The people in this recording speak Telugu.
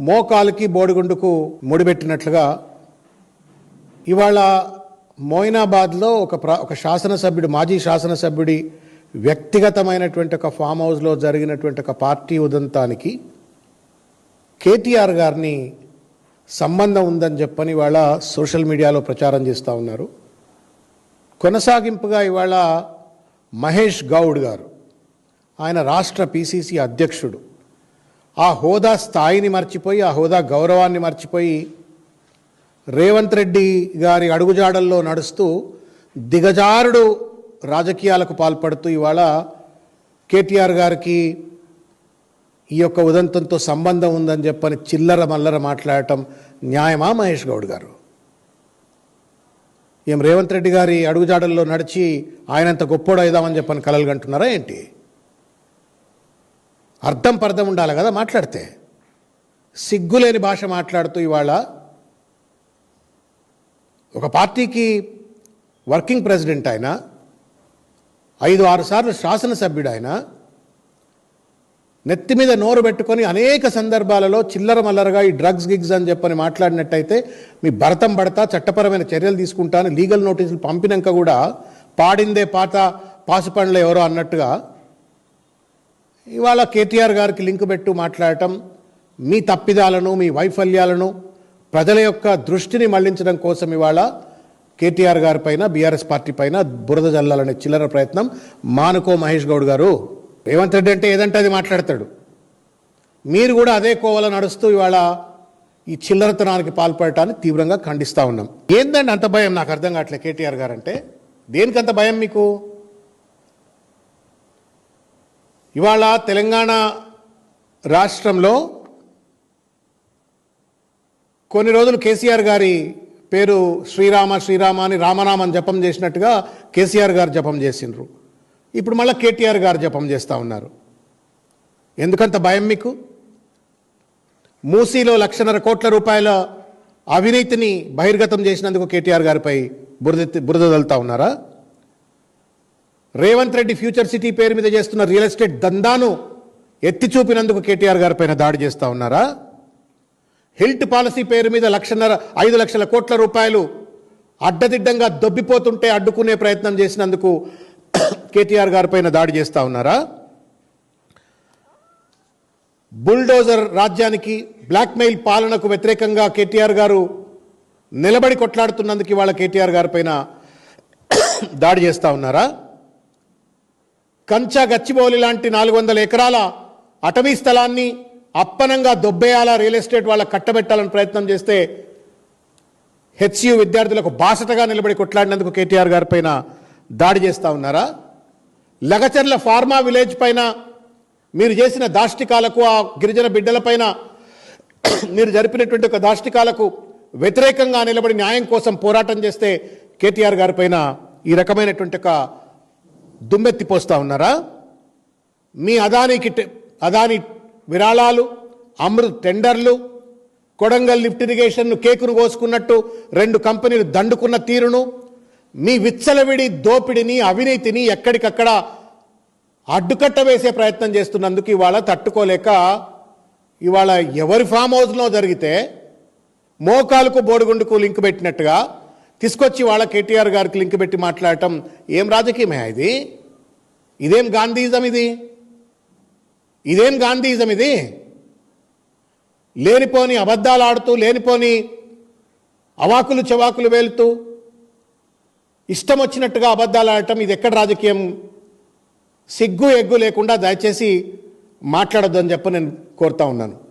మోకాలుకి బోడిగుండుకు ముడిపెట్టినట్లుగా ఇవాళ మోయినాబాద్లో ఒక శాసనసభ్యుడు మాజీ శాసనసభ్యుడి వ్యక్తిగతమైనటువంటి ఒక ఫామ్ హౌస్లో జరిగినటువంటి ఒక పార్టీ ఉదంతానికి కేటీఆర్ గారిని సంబంధం ఉందని చెప్పని ఇవాళ సోషల్ మీడియాలో ప్రచారం చేస్తూ ఉన్నారు. కొనసాగింపుగా ఇవాళ మహేష్ గౌడ్ గారు, ఆయన రాష్ట్ర పిసిసి అధ్యక్షుడు, ఆ హోదా స్థాయిని మర్చిపోయి, ఆ హోదా గౌరవాన్ని మర్చిపోయి రేవంత్ రెడ్డి గారి అడుగుజాడల్లో నడుస్తూ దిగజారుడు రాజకీయాలకు పాల్పడుతూ ఇవాళ కేటీఆర్ గారికి ఈ యొక్క ఉదంతంతో సంబంధం ఉందని చెప్పని చిల్లర మల్లర మాట్లాడటం న్యాయమా మహేష్ గౌడ్ గారు? ఏం రేవంత్ రెడ్డి గారి అడుగుజాడల్లో నడిచి ఆయనంత గొప్పోడు అయిదామని చెప్పని కలలు కంటున్నారా ఏంటి? అర్థం పర్థం ఉండాలి కదా మాట్లాడితే. సిగ్గులేని భాష మాట్లాడుతూ ఇవాళ ఒక పార్టీకి వర్కింగ్ ప్రెసిడెంట్ ఆయన, 5-6 సార్లు శాసనసభ్యుడు ఆయన, నెత్తి మీద నోరు పెట్టుకొని అనేక సందర్భాలలో చిల్లర మల్లరగా ఈ డ్రగ్స్ గిగ్స్ అని చెప్పని మాట్లాడినట్టయితే మీ భరతం పడతా, చట్టపరమైన చర్యలు తీసుకుంటాను, లీగల్ నోటీసులు పంపినాక కూడా పాడిందే పాత పాసుపండ్లు ఎవరో అన్నట్టుగా ఇవాళ కేటీఆర్ గారికి లింక్ పెట్టు మాట్లాడటం మీ తప్పిదాలను, మీ వైఫల్యాలను ప్రజల యొక్క దృష్టిని మళ్లించడం కోసం ఇవాళ కేటీఆర్ గారి పైన, బీఆర్ఎస్ పార్టీ పైన బురద జల్లాలనే చిల్లర ప్రయత్నం మానుకో మహేష్ గౌడ్ గారు. రేవంత్ రెడ్డి అంటే ఏదంటే అది మాట్లాడతాడు. మీరు కూడా అదే కోవలో నడుస్తూ ఇవాళ ఈ చిల్లరతనానికి పాల్పడటాన్ని తీవ్రంగా ఖండిస్తూ ఉన్నాం. ఏందండి అంత భయం? నాకు అర్థం కావట్లేదు. కేటీఆర్ గారు అంటే దేనికంత భయం మీకు? ఇవాళ తెలంగాణ రాష్ట్రంలో కొన్ని రోజులు కేసీఆర్ గారి పేరు శ్రీరామ శ్రీరామ అని రామనామం జపం చేసినట్టుగా కేసీఆర్ గారు జపం చేసిండ్రు. ఇప్పుడు మళ్ళీ కేటీఆర్ గారు జపం చేస్తూ ఉన్నారు. ఎందుకంత భయం మీకు? మూసీలో 1,50,000 కోట్ల రూపాయల అవినీతిని బహిర్గతం చేసినందుకు కేటీఆర్ గారిపై బురద తల్లుతా ఉన్నారా? రేవంత్ రెడ్డి ఫ్యూచర్ సిటీ పేరు మీద చేస్తున్న రియల్ ఎస్టేట్ దందాను ఎత్తి చూపినందుకు కేటీఆర్ గారి పైన దాడి చేస్తూ ఉన్నారా? హిల్ట్ పాలసీ పేరు మీద 5 లక్షల కోట్ల రూపాయలు అడ్డదిడ్డంగా దొబ్బిపోతుంటే అడ్డుకునే ప్రయత్నం చేసినందుకు కేటీఆర్ గారి పైన దాడి చేస్తూ ఉన్నారా? బుల్డోజర్ రాజ్యానికి, బ్లాక్మెయిల్ పాలనకు వ్యతిరేకంగా కేటీఆర్ గారు నిలబడి కొట్లాడుతున్నందుకు ఇవాళ కేటీఆర్ గారి పైన దాడి చేస్తూ ఉన్నారా? కంచా గచ్చిబౌలి లాంటి 400 ఎకరాల అటవీ స్థలాన్ని అప్పనంగా దొబ్బేయాలా, రియల్ ఎస్టేట్ వాళ్ళకి కట్టబెట్టాలని ప్రయత్నం చేస్తే హెచ్యు విద్యార్థులకు బాసటగా నిలబడి కొట్లాడినందుకు కేటీఆర్ గారి పైన దాడి చేస్తూ ఉన్నారా? లగచర్ల ఫార్మా విలేజ్ పైన మీరు చేసిన దాష్టికాలకు, ఆ గిరిజన బిడ్డలపైన మీరు జరిపినటువంటి ఒక దాష్టికాలకు వ్యతిరేకంగా నిలబడి న్యాయం కోసం పోరాటం చేస్తే కేటీఆర్ గారి పైన ఈ రకమైనటువంటి ఒక దుమ్మెత్తిపోస్తూ ఉన్నారా? మీ అదానీ విరాళాలు, అమృత్ టెండర్లు, కొడంగల్ లిఫ్ట్ ఇరిగేషన్ను కేకును కోసుకున్నట్టు 2 కంపెనీలు దండుకున్న తీరును, మీ విచ్చలవిడి దోపిడిని, అవినీతిని ఎక్కడికక్కడ అడ్డుకట్ట వేసే ప్రయత్నం చేస్తున్నందుకు ఇవాళ తట్టుకోలేక ఇవాళ ఎవరి ఫామ్ హౌస్లో జరిగితే మోకాలకు బోడిగుండుకు లింక్ పెట్టినట్టుగా తీసుకొచ్చి వాళ్ళ కేటీఆర్ గారికి లింక్ పెట్టి మాట్లాడటం ఏం రాజకీయమే ఇది? ఇదేం గాంధీయిజం ఇది? ఇదేం గాంధీయిజం ఇది? లేనిపోని అబద్ధాలు ఆడుతూ, లేనిపోని అవాకులు చెవాకులు వేలుతూ, ఇష్టం వచ్చినట్టుగా అబద్ధాలు ఆడటం ఇది ఎక్కడ రాజకీయం? సిగ్గు ఎగ్గు లేకుండా దయచేసి మాట్లాడొద్దని చెప్పి నేను కోరుతా ఉన్నాను.